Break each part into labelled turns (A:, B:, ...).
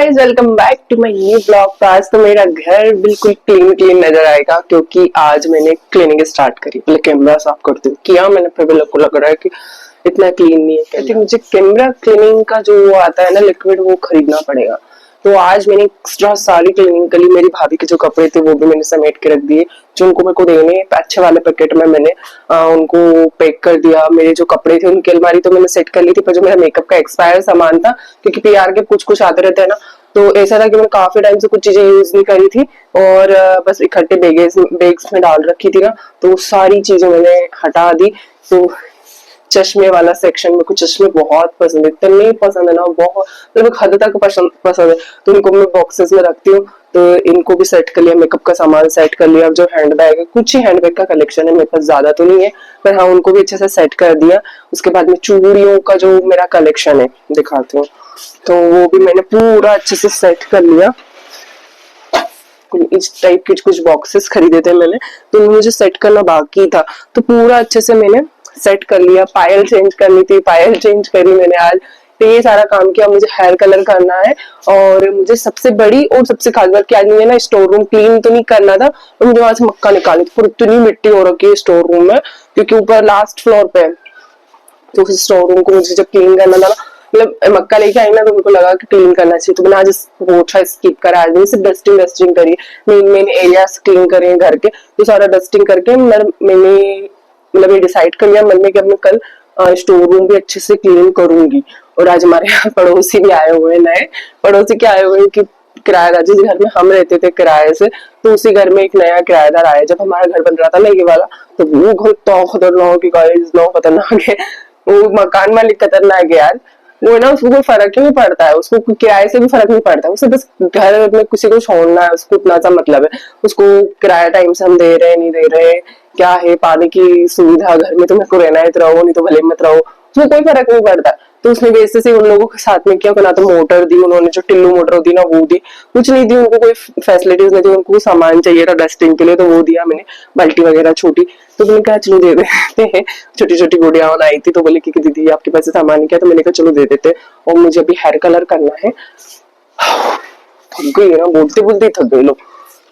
A: Guys, welcome back to my new blog. आज तो मेरा घर बिल्कुल क्लीन क्लीन नजर आएगा क्योंकि आज मैंने क्लीनिंग स्टार्ट करी। पहले कैमरा साफ करती हूँ किया मैंने, फिर मेरे को लग रहा है कि इतना क्लीन नहीं है क्योंकि मुझे कैमरा क्लीनिंग का जो वो आता है ना लिक्विड, वो खरीदना पड़ेगा। तो आज मैंने एक्स्ट्रा सारी क्लीनिंग करी। मेरी भाभी के जो कपड़े थे वो भी मैंने समेट के रख दिए, जो उनको मेरे को देने अच्छे वाले पैकेट में मैंने उनको पैक कर दिया। मेरे जो कपड़े थे उनकी अलमारी तो मैंने सेट कर ली थी, पर जो मेरा मेकअप का एक्सपायर सामान था, क्योंकि पीआर के कुछ कुछ आते रहते हैं ना, तो ऐसा था कि मैंने काफी टाइम से कुछ चीजें यूज नहीं करी थी और बस इकट्ठे बेग्स में डाल रखी थी ना, तो सारी चीजें मैंने हटा दी। तो चश्मे वाला सेक्शन में, कुछ चश्मे बहुत पसंद है, इतने पसंद है ना, बहुत मतलब हद तक पसंद है, तो इनको मैं बॉक्सेस में रखती हूँ। तो इनको भी सेट कर लिया, मेकअप का सामान सेट कर लिया। अब जो हैंडबैग है, कुछ ही हैंडबैग का कलेक्शन है मेरे पास, ज्यादा तो नहीं है, पर हाँ उनको भी अच्छे से सेट कर दिया। उसके बाद में चूड़ियों का जो मेरा कलेक्शन है दिखाती हूँ, तो वो भी मैंने पूरा अच्छे से सेट कर लिया। इस टाइप के कुछ बॉक्सेस खरीदे थे मैंने, तो मुझे सेट करना बाकी था, तो पूरा अच्छे से मैंने सेट कर लिया। पायल चेंज करनी थी, पायल चेंज करी मैंने आज। तो ये सारा काम किया। मुझे हेयर कलर करना है और मुझे सबसे बड़ी और सबसे खास बात कि आज मुझे ना स्टोर रूम क्लीन तो नहीं करना था, तो मुझे वहां से मक्का निकाली थी। पूरी इतनी मिट्टी हो रखी है स्टोर रूम में, क्योंकि ऊपर लास्ट फ्लोर पे है, तो स्टोर रूम को मुझे जब क्लीन करना था ना, मतलब मक्का लेके आई ना, तो मेरे को लगा कि क्लीन करना चाहिए, तो मैंने आज पोछा स्किप करा। आज सिर्फ डस्टिंग डस्टिंग करी, मेन मेन एरियाज क्लीन करे घर के, तो सारा डस्टिंग करके मैंने मतलब ये डिसाइड कर लिया मन में कि अब मैं कल स्टोर रूम भी अच्छे से क्लीन करूंगी। और आज हमारे यहाँ पड़ोसी भी आए हुए हैं, नए पड़ोसी क्या आए हुए हैं कि किराएदार, जिस घर में हम रहते थे किराए से, तो उसी घर में एक नया किराएदार आया। जब हमारा घर बन रहा था ना ये वाला, तो वो घर तो खतरनाक है गाइस, नो खतरनाक है। वो मकान मालिक खतरनाक है यार। वो ना, उसको कोई फर्क ही नहीं पड़ता है, उसको किराए से भी फर्क नहीं पड़ता, उसे बस घर में किसी को छोड़ना है, उसको इतना सा मतलब है। उसको किराया टाइम से हम दे रहे नहीं दे रहे, क्या है पानी की सुविधा घर में, तो मेरे को रहना है तो रहो, नहीं तो भले मत रहो, उसमें कोई फर्क नहीं पड़ता। तो उसने वैसे से उन लोगों के साथ में किया, ना तो मोटर दी उन्होंने, जो टिल्लू मोटर होती ना वो दी, कुछ नहीं दी उनको, कोई फैसिलिटीज नहीं थी उनको। सामान चाहिए था डस्टिंग के लिए, तो वो दिया मैंने, बाल्टी वगैरह छोटी। तो मैंने कहा चलो दे देते हैं, छोटी छोटी गुड़िया आई थी, तो बोले कि दीदी आपके पास सामान क्या, तो मैंने कहा चलो दे देते। और मुझे अभी हेयर कलर करना है, थक गई है ना, बोलते बोलते थक गई लोग।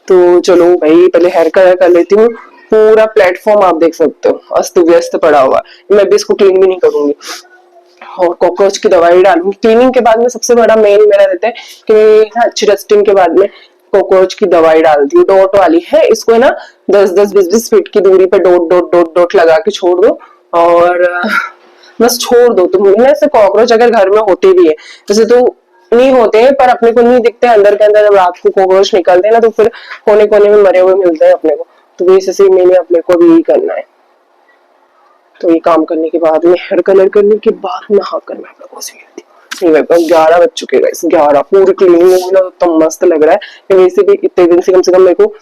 A: तो चलो भाई पहले हेयर कलर कर लेती हूँ। पूरा प्लेटफॉर्म आप देख सकते हो अस्त व्यस्त पड़ा हुआ, मैं भी इसको क्लीन भी नहीं करूंगी और कॉकरोच की दवाई डालूंगी। क्लीनिंग के बाद में सबसे बड़ा मेन मेरा रहता है कि अच्छी डस्टिंग के बाद में कॉकरोच की दवाई डालती हूँ, डॉट वाली है। इसको ना 10-10 20-20 फीट की दूरी पर डॉट डॉट डॉट डॉट लगा के छोड़ दो और बस छोड़ दो। तो मुझे ना ऐसे कॉकरोच अगर घर में होते भी है, वैसे तो नहीं होते हैं, पर अपने को नहीं दिखते, अंदर के अंदर जब रात को कॉकरोच निकलते हैं ना, तो फिर कोने कोने में मरे हुए मिलते हैं अपने को। तो वैसे मैंने अपने को भी यही करना है। तो ये काम करने के बाद में, हेयर कलर करने के बाद नहाकर मैं प्रपोज करती हूँ। मेरे पास 11 बज चुके हैं, 11 पूरी क्लीनिंग हो गई, तो मस्त लग रहा है। वैसे भी इतने दिन से कम मेरे को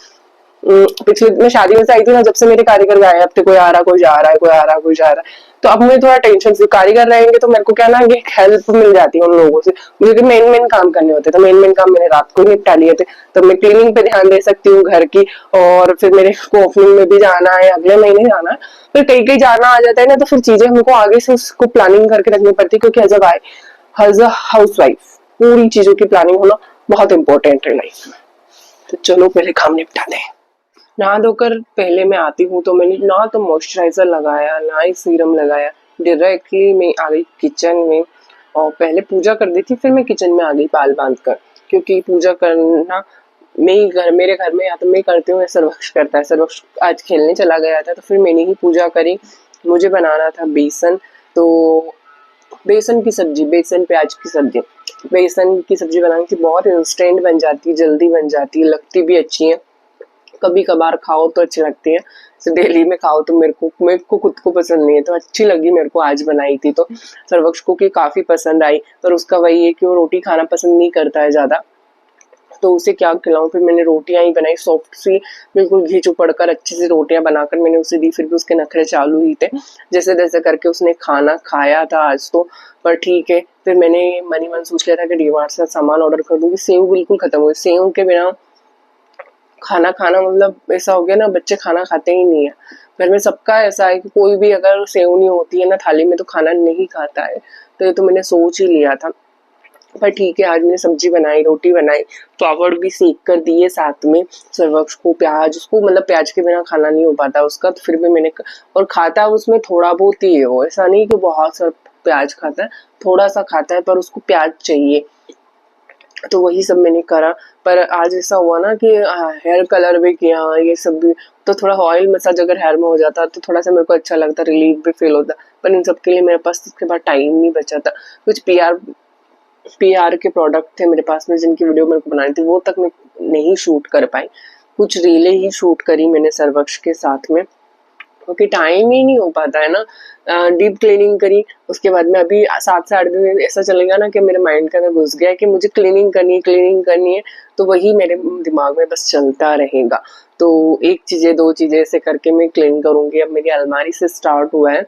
A: पिछले मैं शादी में से आई थी ना, जब से मेरे कारीगर गए, अब तो कोई आ रहा कोई जा रहा है, कोई आ रहा कोई जा रहा है, तो अब मुझे थोड़ा टेंशन से, कारीगर रहेंगे तो मेरे को क्या ना एक हेल्प मिल जाती है उन लोगों से। मुझे तो मेन मेन काम करने होते, तो मेन मेन काम मैंने रात को निपटा लिए थे, तो मैं क्लीनिंग पे ध्यान दे सकती हूँ घर की। और फिर मेरे को ओपनिंग में भी जाना है, अगले महीने जाना है, फिर कहीं कहीं जाना आ जाता है ना, तो फिर चीजें हमको आगे से उसको प्लानिंग करके रखनी पड़ती है, क्योंकि एज अ हाउस वाइफ पूरी चीजों की प्लानिंग होना बहुत इंपॉर्टेंट है लाइफ में। तो चलो पहले काम निपटा दें। नहा धोकर पहले मैं आती हूँ, तो मैंने ना तो मॉइस्चराइजर लगाया ना ही सीरम लगाया, डायरेक्टली मैं आ गई किचन में और पहले पूजा कर दी थी, फिर मैं किचन में आ गई बाल बांध कर, क्योंकि पूजा करना मेरे घर में या तो मैं करती हूँ या सर्वक्ष करता है। सर्वक्ष आज खेलने चला गया था, तो फिर मैंने ही पूजा करी। मुझे बनाना था बेसन, तो बेसन की सब्जी, बेसन प्याज की सब्जी, बेसन की सब्जी बनानी थी, बहुत इंस्टेंट बन जाती है, जल्दी बन जाती है, लगती भी अच्छी है। कभी कभार खाओ तो अच्छी लगती है, डेली में खाओ तो मेरे को खुद को पसंद नहीं है, तो अच्छी लगी मेरे को, आज बनाई थी तो सर्वक्ष को की काफी पसंद आई। पर उसका वही है कि वो रोटी खाना पसंद नहीं करता है ज्यादा, तो उसे क्या खिलाऊं। फिर मैंने रोटियां ही बनाई, सॉफ्ट सी, बिल्कुल घी चुपड़ कर अच्छी सी रोटियां बनाकर मैंने उसे दी। फिर भी उसके नखरे चालू ही थे, जैसे तैसे करके उसने खाना खाया था आज तो, पर ठीक है। फिर मैंने मनी मन सोच लिया था कि डीमार्ट से सामान ऑर्डर कर दूंगी। सेव बिल्कुल खत्म हुई, सेव के बिना खाना खाना मतलब ऐसा हो गया ना, बच्चे खाना खाते ही नहीं है। घर में सबका ऐसा है कि कोई भी अगर सेव नहीं होती है ना थाली में, तो खाना नहीं खाता है। तो ये तो मैंने सोच ही लिया था। पर ठीक है, आज मैंने सब्जी बनाई, रोटी बनाई, पापड़ भी सेक कर दिए साथ में। सर्वक्ष को प्याज, उसको मतलब प्याज के बिना खाना नहीं हो पाता उसका, तो फिर भी मैंने और खाता है उसमें थोड़ा बहुत ही है वो, ऐसा नहीं कि बहुत सारा प्याज खाता है, थोड़ा सा खाता है पर उसको प्याज चाहिए, तो वही सब मैंने करा। पर आज ऐसा हुआ ना कि हेयर कलर भी किया, ये सब भी, तो थोड़ा ऑयल मसाज अगर हेयर में हो जाता तो थोड़ा सा मेरे को अच्छा लगता, रिलीफ भी फील होता, पर इन सब के लिए मेरे पास उसके बाद टाइम नहीं बचा था। कुछ पीआर के प्रोडक्ट थे मेरे पास में जिनकी वीडियो मेरे को बनानी थी, वो तक मैं नहीं शूट कर पाई, कुछ रीलें ही शूट करी मैंने सर्वक्ष के साथ में, क्योंकि टाइम ही नहीं हो पाता है ना। डीप क्लीनिंग करी, उसके बाद में अभी 7 से 8 दिन ऐसा चलेगा ना कि मेरे माइंड के अंदर घुस गया है कि मुझे क्लीनिंग करनी है, तो वही मेरे दिमाग में बस चलता रहेगा। तो एक चीजें 2 चीजें ऐसे करके मैं क्लीन करूंगी। अब मेरी अलमारी से स्टार्ट हुआ है,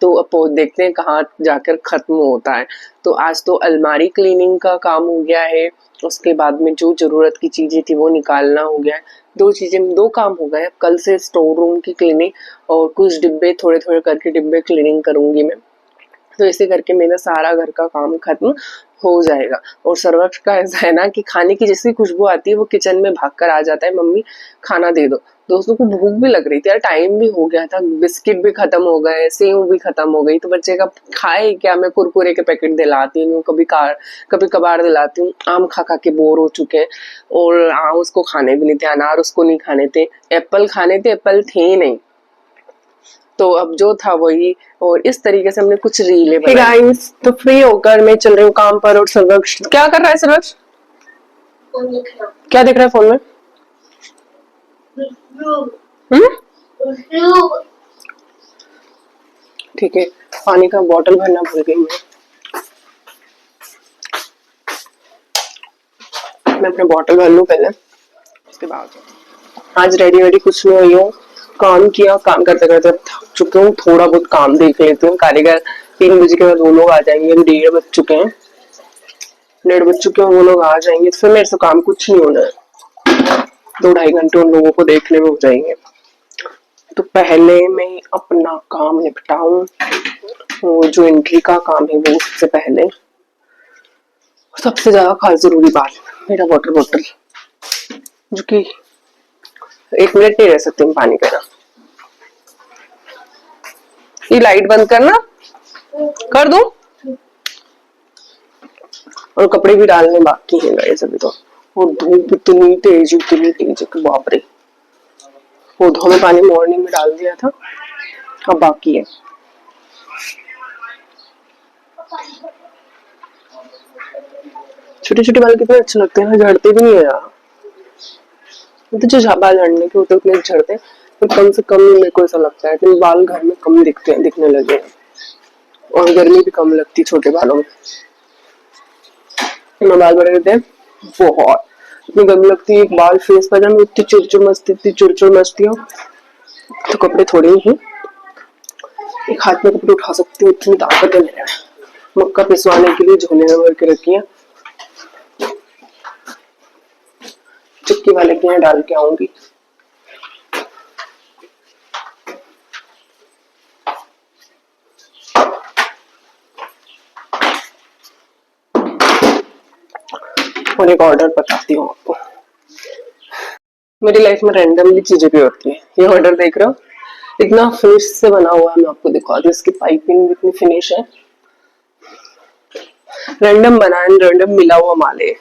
A: तो अब देखते हैं कहाँ जाकर खत्म होता है। तो आज तो अलमारी क्लीनिंग का काम हो गया है, उसके बाद में जो जरूरत की चीजें थी वो निकालना हो गया है। 2 काम हो गए। कल से स्टोर रूम की क्लीनिंग और कुछ डिब्बे थोड़े थोड़े करके डिब्बे क्लीनिंग करूंगी मैं। तो ऐसे करके मेरा सारा घर का काम खत्म हो जाएगा। और सर्वक्ष का ऐसा है ना कि खाने की जैसी खुशबू आती है वो किचन में भाग कर आ जाता है, मम्मी खाना दे दो। दोस्तों को भूख भी लग रही थी यार, टाइम भी हो गया था, बिस्किट भी खत्म हो गए, सेव भी खत्म हो गई, तो बच्चे का खाए क्या, मैं कुरकुरे के पैकेट दिलाती हूँ, कभी कभार दिलाती हूँ। आम खा खा के बोर हो चुके हैं, और आम उसको खाने भी नहीं थे, अनार उसको नहीं खाने थे, एप्पल खाने थे, एप्पल थे ही नहीं, तो अब जो था वही। और इस तरीके से हमने कुछ रीले बनाई। गाइस, तो फ्री होकर मैं चल रही हूँ काम पर, और सर्वक्ष क्या कर रहा है? सर्वक्ष क्या देख रहा है फोन में? ठीक है, पानी का बोतल भरना भूल गई मैं अपना बोतल भर लूं पहले, उसके बाद। आज रेडी कुछ नहीं हुई हूँ, काम किया, काम करते करते थक चुके हूँ, थोड़ा बहुत काम देख लेती हूँ। कारीगर 3 बजे के बाद वो लोग आ जाएंगे, 1:30 बज चुके हैं, 1:30 बज चुके हैं, वो लोग आ जाएंगे तो फिर मेरे से काम कुछ नहीं होना है, 2-2.5 घंटे उन लोगों को देखने में हो जाएंगे। तो पहले मैं अपना काम निपटाऊं, वो जो एंट्री का काम है वो सबसे पहले। सबसे ज्यादा खास जरूरी बात, मेरा वाटर बॉटल, जो कि 1 मिनट नहीं रह सकती मैं पानी पीना। ये लाइट बंद करना, कर दूं? और कपड़े भी डालने बाकी है गाइस अभी तो, और धूप इतनी तेज कि बाप रे। पौधों में पानी मॉर्निंग में डाल दिया था, अब बाकी है। छोटे छोटे बाल कितने अच्छे लगते हैं, झड़ते भी नहीं है यार। तो जो बाल झड़ने के होते उतने झड़ते हैं, तो कम से कम मेरे को ऐसा लगता है कि बाल घर में कम दिखने लगे हैं, और गर्मी भी कम लगती है छोटे बालों में। बाल बड़े रहते हैं बहुत, इतनी गर्मी लगती है, एक बाल फेस पर जाए इतनी चुरचुर मचती हो, तो कपड़े थोड़े ही, एक हाथ में कपड़े उठा सकती हूँ, इतनी ताकत है मेरे में। मक्का पिसवाने के लिए झोले में भर के रखी है, चक्की वाले के यहाँ डाल के आऊंगी। और एक ऑर्डर बताती हूँ आपको, मेरी लाइफ में रैंडमली चीजें भी होती है। ये ऑर्डर देख रहे हो, इतना फिनिश से बना हुआ है, मैं आपको दिखा दूं, इसकी पाइपिंग इतनी फिनिश है, रैंडम बना है, रैंडम मिला हुआ माल है,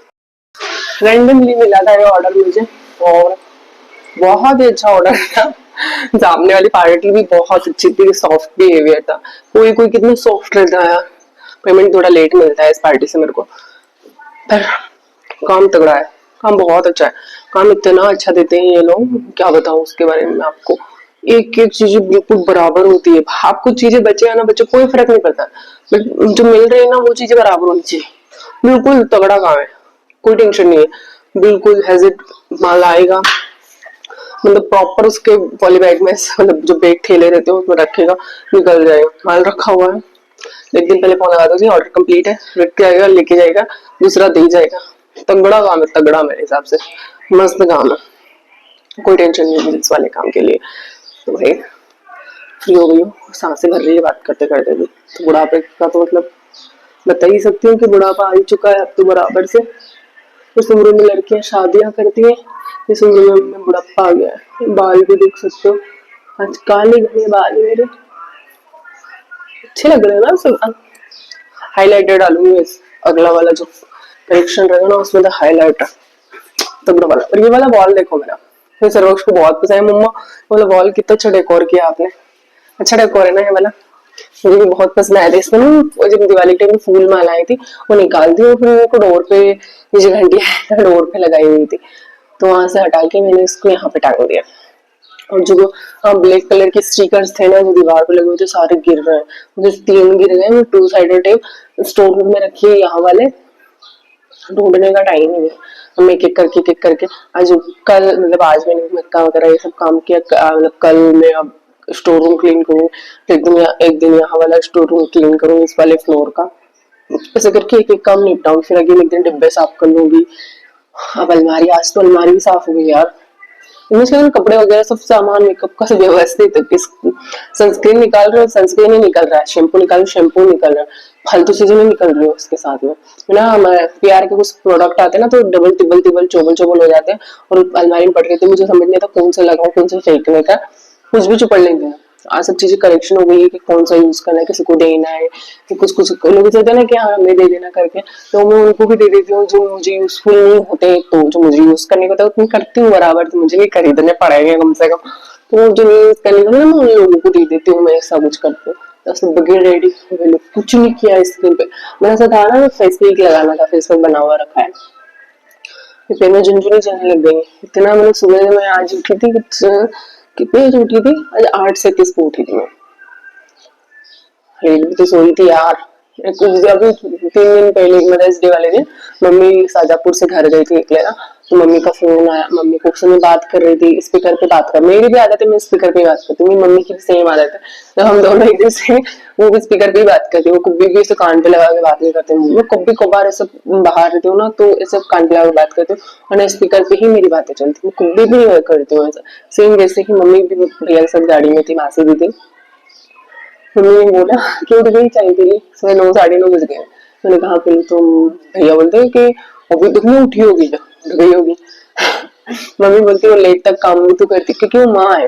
A: रैंडमली मिला था ये ऑर्डर मुझे, और बहुत ही अच्छा ऑर्डर था। सामने वाली पार्टी भी बहुत अच्छी थी, सॉफ्ट बिहेवियर था, कोई कोई कितना सॉफ्ट रहता है। पेमेंट थोड़ा लेट मिलता है इस पार्टी से मेरे को, पर काम तगड़ा है, काम बहुत अच्छा है, काम इतना अच्छा देते हैं ये लोग, क्या बताऊं उसके बारे में आपको। एक एक चीज बिल्कुल बराबर होती है, आपको चीजें बचे या ना बचे कोई फर्क नहीं पड़ता, बट जो मिल रही है ना वो चीजें बराबर होनी चाहिए। बिल्कुल तगड़ा काम है, कोई टेंशन नहीं है, बिल्कुल हैज इट माल आएगा, मतलब प्रॉपर उसके पॉली बैग में, मतलब जो बैग ठेले रहते हैं उसमें रखेगा, निकल जाएगा, माल रखा हुआ है। 1 दिन पहले फोन लगा दो, ऑर्डर कंप्लीट है, रख के आएगा, लेके जाएगा, दूसरा दे जाएगा। तगड़ा काम है, तगड़ा मेरे हिसाब से मस्त काम है, कोई टेंशन नहीं है इस वाले काम के लिए। तो भाई फ्री हो गई हूँ, सांसें भर रही है बात करते करते भी, तो बुढ़ापे का तो मतलब बता ही सकती हूँ कि बुढ़ापा आ ही चुका है अब तो बराबर से। इस उम्र में लड़कियां शादियां करती हैं, इस उम्र में बुढ़ापा आ गया है। बाल भी देख सकते हो, आज काले घने बाल मेरे, अच्छे लग रहे हैं ना सब। हाईलाइटर डालूंगी इस अगला वाला जो करेक्शन रहेगा ना उसमें तो हाईलाइटर तगड़ा वाला। और ये वाला वॉल देखो मेरा, ये सर्वोक्ष को बहुत पसंद है। मम्मा बोला वॉल कितना अच्छा डेकोर किया आपने, अच्छा डेकोर है ना ये वाला, मुझे भी बहुत पसंद आया था। इसमें ना वो जब दिवाली टाइम में फूल मालाएं थी वो निकाल दी और फिर मेरे को डोर पे, ये जो घंटी है डोर पे लगाई हुई थी, तो वहां से हटा के मैंने इसको यहाँ पे टांग दिया। और जो ब्लैक कलर के स्टिकर्स थे ना जो दीवार पे लगे हुए थे सारे गिर रहे हैं, मुझे 3 गिर गए। मैं 2 साइडेड टेप स्टोर रूम में रखी है, यहाँ वाले ढूंढने का टाइम नहीं है। हम एक एक करके आज कल मतलब आज मैंने मक्का वगैरह ये सब काम किया, मतलब कल मैं अब स्टोर रूम क्लीन करूँ, एक दिन यहाँ वाला स्टोर रूम क्लीन करूँ, इस वाले फ्लोर का, ऐसे करके एक एक काम निपटाऊं। फिर अगले एक दिन डिब्बे साफ कर लूंगी। अब अलमारी, आज तो अलमारी भी साफ हो गई यार। इनमें कपड़े वगैरह सब सामान मेकअप का सब व्यवस्थित है। किस सनस्क्रीन निकाल रहे हो, सनस्क्रीन ही निकल रहा है, शैम्पू निकाल शैम्पू निकल रहा है, फालतू चीजें नहीं निकल रही है उसके साथ में ना। हमारे पीआर के कुछ प्रोडक्ट आते हैं ना तो डबल टिबल टिबल चोबल चोबल हो जाते हैं और अलमारी में पड़ गए थे। मुझे समझ नहीं आता कौन सा लगाऊं कौन सा फेंकने का, कुछ भी चुपड़ लेंगे। आज सब चीजें करेक्शन हो गई है कि कौन सा यूज करना है, किसी को देना है कि कुछ कुछ लोग कहते हैं ना कि हाँ हमें दे देना करके, तो मैं उनको भी दे देती हूँ जो मुझे यूजफुल नहीं होते। तो जो मुझे यूज करने को होता है उतनी करती हूँ बराबर, तो मुझे नहीं खरीदने पड़ेंगे कम से कम। तो जो नहीं यूज करने को ना मैं उन लोगों को दे देती हूँ, मैं ऐसा कुछ करती हूँ। बस बगैर रेडी कुछ नहीं किया स्किन पे। मैंने ऐसा था ना फेस पैक लगाना था, फेस पैक बना हुआ रखा है, फिर मैं झुनझुनी चलने लग गई इतना। मैंने सुबह मैं आज उठी थी कितने बजे उठी थी, आज 8:37 को उठी थी मैं। भी तो सोई थी यार। अभी 3 दिन पहले मदर्स डे वाले दिन मम्मी शाजापुर से घर गई थी निकले ना, तो मम्मी का फोन आया। मम्मी को उसमें बात कर रही थी, स्पीकर पे बात कर, मेरी भी आदत है मैं स्पीकर पे बात करती हूँ, मम्मी की भी सेम आदत है, तो हम दोनों एक दूसरे, वो भी स्पीकर पे ही बात करती है, वो कभी भी ऐसे कान पे लगा के बात नहीं करते। मैं कभी कभार ऐसे बाहर रहती हूँ ना तो ऐसे कान पे लगा के बात करती हूँ, और स्पीकर पे ही मेरी बातें चलती, मैं कभी भी नहीं करती हूँ ऐसा। सेम वैसे ही मम्मी भी भैया के साथ गाड़ी में थी, मासी भी थी, मम्मी ने बोला कि उठ गई चाय के लिए, सुबह 9 साढ़े 9 बज गए। मैंने कहा फिर तो भैया बोलते हैं कि अभी तक नहीं उठी होगी, उठ गई होगी। मम्मी बोलती है वो लेट तक काम भी तो करती, क्योंकि वो माँ है,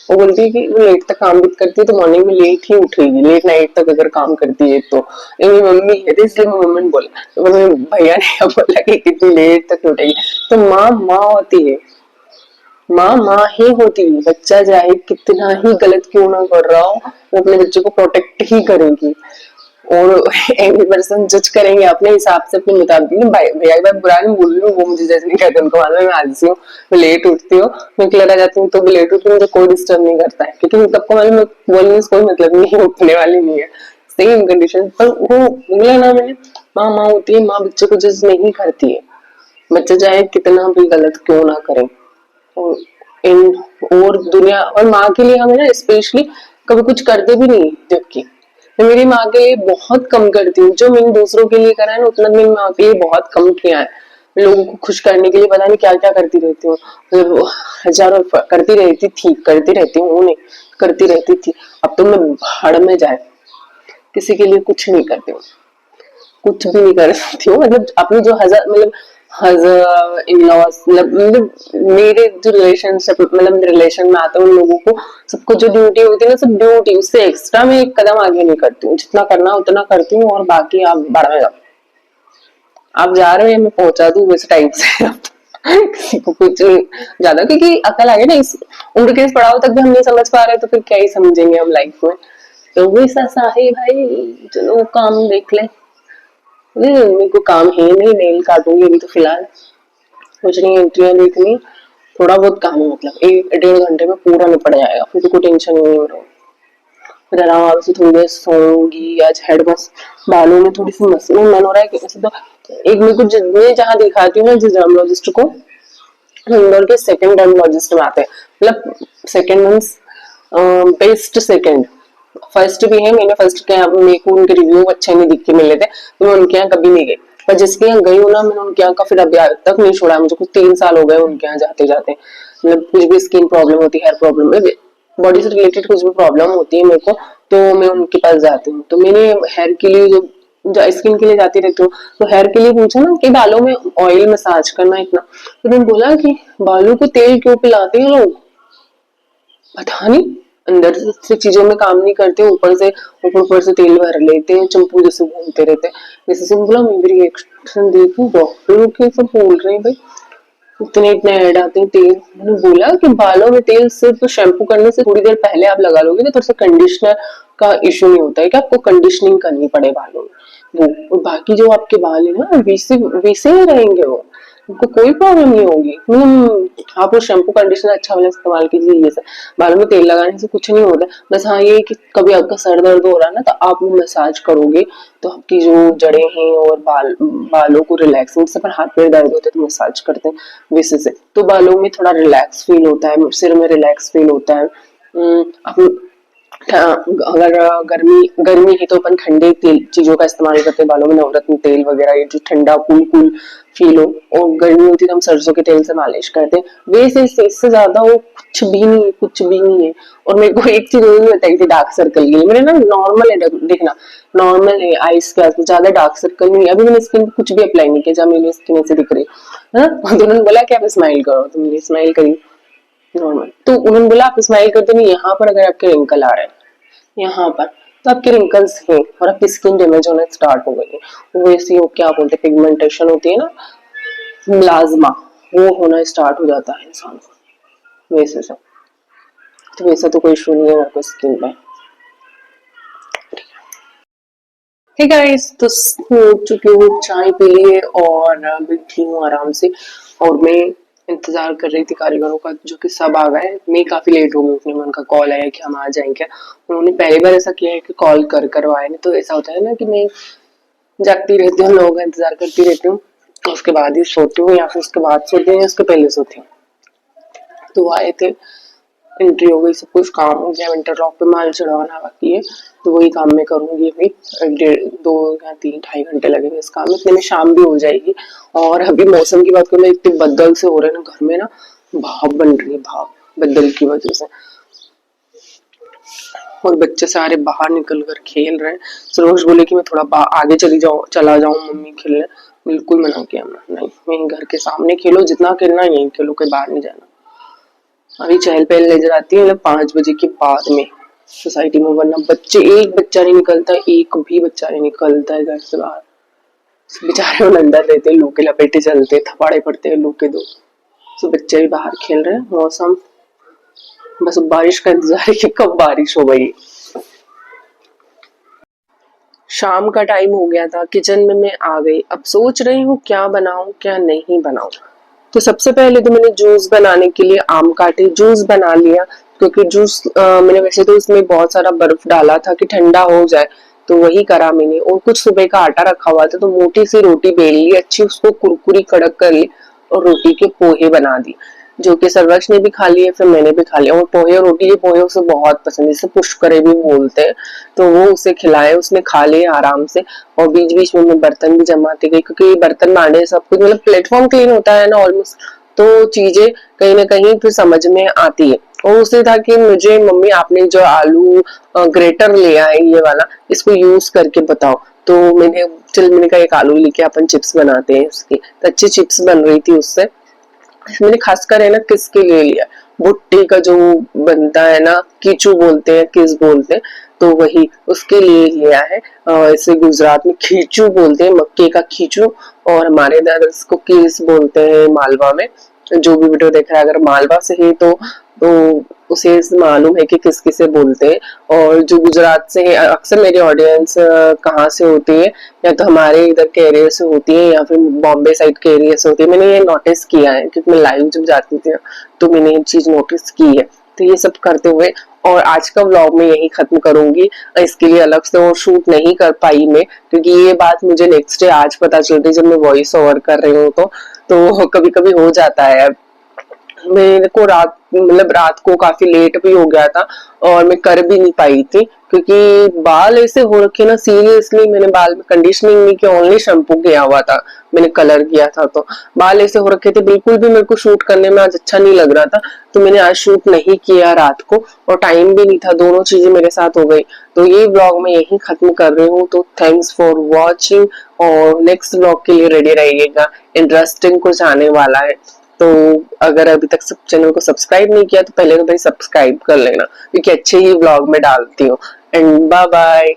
A: वो बोलती है कि वो लेट तक काम भी करती है तो मॉर्निंग में लेट ही उठेगी, लेट नाइट तक अगर काम करती है तो। मेरी मम्मी है तो इसलिए मम्मी ने बोला, तो भैया ने बोला कि कितनी लेट तक उठेगी, तो माँ माँ होती है, माँ माँ ही होती है। बच्चा चाहे कितना ही गलत क्यों ना कर रहा हो वो अपने बच्चे को प्रोटेक्ट ही करेगी, और एवरी पर्सन जज करेंगे अपने हिसाब से अपने मुताबिक। भैया एक बार बुरा नहीं बोल रही हूँ, वो मुझे जज नहीं करते, उनको मालूम है मैं आलसी हूँ, मैं लेट उठती हूँ, मैं क्लियर आ जाती हूँ तो भी लेट उठती हूँ, मुझे कोई डिस्टर्ब नहीं करता है, क्योंकि सबको मालूम है बोलने से कोई मतलब नहीं है, उठने वाली नहीं है, सेम कंडीशन। पर वो बोला ना मैंने, माँ माँ होती है, माँ बच्चे को जज नहीं करती है, बच्चा चाहे कितना भी गलत क्यों ना करे। और इन और दुनिया और माँ के लिए हमें ना स्पेशली कभी कुछ करते भी नहीं, जबकि मैं मेरी माँ के लिए बहुत कम करती हूँ, जो मैंने दूसरों के लिए करा है ना उतना मैंने माँ के लिए बहुत कम किया है। लोगों को खुश करने के लिए पता नहीं क्या क्या करती रहती हूँ, मतलब हजारों करती रहती हूँ नहीं करती रहती थी। अब तो मैं भाड़ में जाए किसी के लिए कुछ नहीं करती हूँ, कुछ भी नहीं कर सकती हूँ, मतलब अपनी जो मतलब इन लॉस, मतलब मेरे जो रिलेशनशिप मतलब रिलेशन में आते हैं उन लोगों को सबको जो ड्यूटी होती है ना सब ड्यूटी, उससे एक्स्ट्रा मैं एक कदम आगे नहीं करती हूँ, जितना करना उतना करती हूँ और बाकी आप बढ़ में जाओ, आप जा रहे हो मैं पहुंचा दूं वैसे टाइप से। किसी को कुछ ज्यादा, क्योंकि अकल आ गई ना इस उम्र के इस पड़ाव तक भी हम नहीं समझ पा रहे तो फिर क्या ही समझेंगे हम लाइफ में। तो वैसा सा है भाई, चलो काम देख ले। नहीं मेरे को काम है नहीं, नेल काटूंगी अभी तो फिलहाल, कुछ नहीं, एंट्रियां देखनी, थोड़ा बहुत काम है, मतलब 1-1.5 घंटे में पूरा निपट जाएगा, फिर तो कोई टेंशन नहीं हो रहा। फिर आराम से थोड़ी देर सोऊंगी, आज हेड बस बालों में थोड़ी सी मसलन मन हो रहा है कि ऐसे तो एक मेरे को मैं जहाँ दिखाती हूँ ना जिस डर्मोलॉजिस्ट को, इंदौर के सेकंड डर्मोलॉजिस्ट में आते हैं, मतलब second means best second, first भी है, मैंने फर्स्ट के यहाँ मेरे को उनके रिव्यू अच्छे नहीं दिख के मिले थे तो मैं उनके यहाँ कभी नहीं गई, पर जिसके यहाँ गई हूँ ना मैंने उनके यहाँ का फिर अभी तक नहीं छोड़ा, मुझे कुछ 3 साल हो गए उनके यहाँ जाते जाते। मतलब कुछ भी स्किन प्रॉब्लम होती है, हेयर प्रॉब्लम, बॉडी से रिलेटेड कुछ भी प्रॉब्लम होती है मेरे को तो मैं उनके पास जाती हूँ। तो मैंने हेयर के लिए जो स्किन के लिए जाती रहती हूँ, तो हेयर के लिए पूछा ना कि बालों में ऑयल मसाज करना इतना, तो उन्होंने बोला कि बालों को तेल क्यों पिलाते हैं लोग, पता नहीं, अंदर से चीजों में काम नहीं करते, ऊपर से तेल भर लेते हैं, चंपू जैसे घूमते रहते हैं। जैसे से बोला मैं भी रिएक्शन देखी, डॉक्टर के सब बोल रहे हैं भाई इतने इतने ऐड आते हैं तेल। मैंने बोला कि बालों में तेल सिर्फ शैम्पू करने से थोड़ी देर पहले आप लगा लोगे तो थोड़ा सा कंडीशनर का इश्यू नहीं होता है कि आपको कंडीशनिंग करनी पड़े बालों में, वो और बाकी जो आपके बाल है ना वैसे वैसे ही रहेंगे, वो उनको कोई प्रॉब्लम नहीं होगी। आप वो शैम्पू कंडीशनर अच्छा वाला इस्तेमाल कीजिए, ये सब बालों में तेल लगाने से कुछ नहीं होता। बस हाँ ये कि कभी आपका सर दर्द हो रहा है ना तो आप वो मसाज करोगे तो आपकी जो जड़ें हैं और बालों को रिलैक्स, जैसे पर हाथ पैर दर्द होते हैं तो मसाज करते हैं वैसे से, तो बालों में थोड़ा रिलैक्स फील होता है, सिर में रिलैक्स फील होता है। आप अगर गर्मी गर्मी है तो अपन ठंडे तेल चीजों का इस्तेमाल करते हैं बालों में, नवरत्न तेल वगैरह, ये जो ठंडा कूल कूल फील हो, और गर्मी होती है तो हम सरसों के तेल से मालिश करते हैं। वैसे इससे ज्यादा वो कुछ भी नहीं है, कुछ भी नहीं है। और मेरे को एक चीज और भी बताई थी डार्क सर्कल की, मेरे ना नॉर्मल है, देखना नॉर्मल है, आईज के आसपास ज्यादा डार्क सर्कल नहीं है। अभी मैंने स्किन पे कुछ भी अप्लाई नहीं किया जब मेरी स्किन ऐसे दिख रही है ना, तो उन्होंने बोला कि आप स्माइल करो, तो मैंने स्माइल करी नॉर्मल, तो उन्होंने बोला आप स्माइल करते नहीं, यहाँ पर अगर आपके रिंकल आ रहे हैं यहाँ पर तो आपके रिंकल्स हैं और आपकी स्किन डैमेज होना स्टार्ट हो गई है, वो ऐसी वो क्या बोलते हैं पिगमेंटेशन होती है ना, मिलाज्मा, वो होना स्टार्ट हो जाता है इंसान को वैसे से। तो वैसा तो कोई इशू नहीं है मेरे को स्किन पे। हे गाइस, तो हो चुकी हूँ, चाय पी लिए और बैठी हूँ आराम से, और मैं इंतजार कर रही थी कारीगरों का जो कि सब आ गए। मैं काफी लेट हो गई उठने में, उनका कॉल आया कि हम आ जाएंगे। उन्होंने पहली बार ऐसा किया है कि कॉल करवाए, नहीं तो ऐसा होता है ना कि मैं जागती रहती हूँ, लोगों का इंतजार करती रहती हूँ, उसके बाद ही सोती हूँ या फिर उसके बाद सोती हूँ या उसके पहले सोती हूँ। तो वो आए थे, एंट्री हो गई, सब कुछ काम हो गया, इंटरलॉक पे माल चढ़ाना बाकी है, तो वही काम मैं करूंगी अभी। 2 या 3 ढाई घंटे लगेंगे इस काम में, इतने में शाम भी हो जाएगी। और अभी मौसम की बात करूँ, इतने बदल से हो रहे हैं ना घर में ना, भाप बन रही है, भाप बदल की वजह से, और बच्चे सारे बाहर निकल कर खेल रहे हैं। सरोज बोले कि मैं थोड़ा आगे चला जाऊं मम्मी खेलने, बिल्कुल मना किया मैं, नहीं मैं घर के सामने खेलो, जितना खेलना यहीं खेलो, कोई बाहर नहीं जाना। अभी चहल पहल नजर आती है मतलब 5 बजे के बाद में सोसाइटी में, वरना बच्चे एक बच्चा नहीं निकलता, एक भी बच्चा नहीं निकलता है घर से बाहर, बेचारे वो अंदर रहते हैं, लू के लपेटे चलते, थपाड़े पड़ते हैं लू के दो, तो बच्चे भी बाहर खेल रहे हैं। मौसम बस बारिश का इंतजार है कि कब बारिश हो गई। शाम का टाइम हो गया था, किचन में मैं आ गई, अब सोच रही हूँ क्या बनाऊं क्या नहीं बनाऊं। तो सबसे पहले तो मैंने जूस बनाने के लिए आम काटे, जूस बना लिया, क्योंकि जूस मैंने वैसे तो इसमें बहुत सारा बर्फ डाला था कि ठंडा हो जाए, तो वही करा मैंने। और कुछ सुबह का आटा रखा हुआ था, तो मोटी सी रोटी बेल ली अच्छी, उसको कुरकुरी कड़क कर ली और रोटी के पोहे बना दी, जो कि सर्वक्ष ने भी खा लिए, फिर मैंने भी खा लिया। और पोहे और रोटी, ये पोहे उसे बहुत पसंद है, जिसे पुष्करे भी बोलते हैं, तो वो उसे खिलाए, उसने खा लिए आराम से। और बीच बीच में मैं बर्तन भी जमाती गई, क्योंकि बर्तन मांडे सब कुछ, मतलब प्लेटफॉर्म क्लीन होता है ना ऑलमोस्ट, तो चीजें कहीं ना कहीं फिर समझ में आती है। और उसने था कि मुझे मम्मी आपने जो आलू ग्रेटर लिया है ये वाला, इसको यूज करके बताओ, तो मैंने कहा एक आलू लेके अपन चिप्स बनाते हैं इसकी, तो अच्छी चिप्स बन रही थी उससे। मैंने खासकर है ना किसके लिए लिया, भुट्टे का जो बनता है ना, कीचू बोलते हैं, किस बोलते हैं, तो वही उसके लिए लिया है। इसे गुजरात में खींचू बोलते हैं, मक्के का खींचू, और हमारे इधर इसको किस बोलते हैं मालवा में। जो भी वीडियो देख रहा है अगर मालवा से है तो उसे मालूम है कि किस किसे बोलते हैं। और जो गुजरात से है, अक्सर मेरी ऑडियंस कहाँ से होती है, या तो हमारे इधर के एरिया से होती है या फिर बॉम्बे साइड के एरिया से होती है। मैंने ये नोटिस किया है क्योंकि मैं लाइव जब जाती थी तो मैंने ये चीज नोटिस की है। तो ये सब करते हुए और आज का व्लॉग मैं यही खत्म करूंगी, इसके लिए अलग से और शूट नहीं कर पाई मैं, क्योंकि ये बात मुझे नेक्स्ट डे आज पता चलती जब मैं वॉइस ओवर कर रही हूँ, तो कभी कभी हो जाता है। मेरे को रात को काफी लेट भी हो गया था और मैं कर भी नहीं पाई थी, क्योंकि बाल ऐसे हो रखे ना, सीरियसली मैंने बाल में कंडीशनिंग नहीं किया, ओनली शैम्पू किया हुआ था, मैंने कलर किया था। तो बाल ऐसे हो रखे थे, बिल्कुल भी मेरे को शूट करने में आज अच्छा नहीं लग रहा था, तो मैंने आज शूट नहीं किया रात को, और टाइम भी नहीं था, दोनों चीजें मेरे साथ हो गई। तो ये व्लॉग मैं यही खत्म कर रही हूँ। तो थैंक्स फॉर वॉचिंग, और नेक्स्ट व्लॉग के लिए रेडी रहिएगा, इंटरेस्टिंग कुछ आने वाला है। तो अगर अभी तक सब चैनल को सब्सक्राइब नहीं किया तो पहले तो भाई सब्सक्राइब कर लेना, क्योंकि अच्छे ही व्लॉग में डालती हूँ। And bye bye.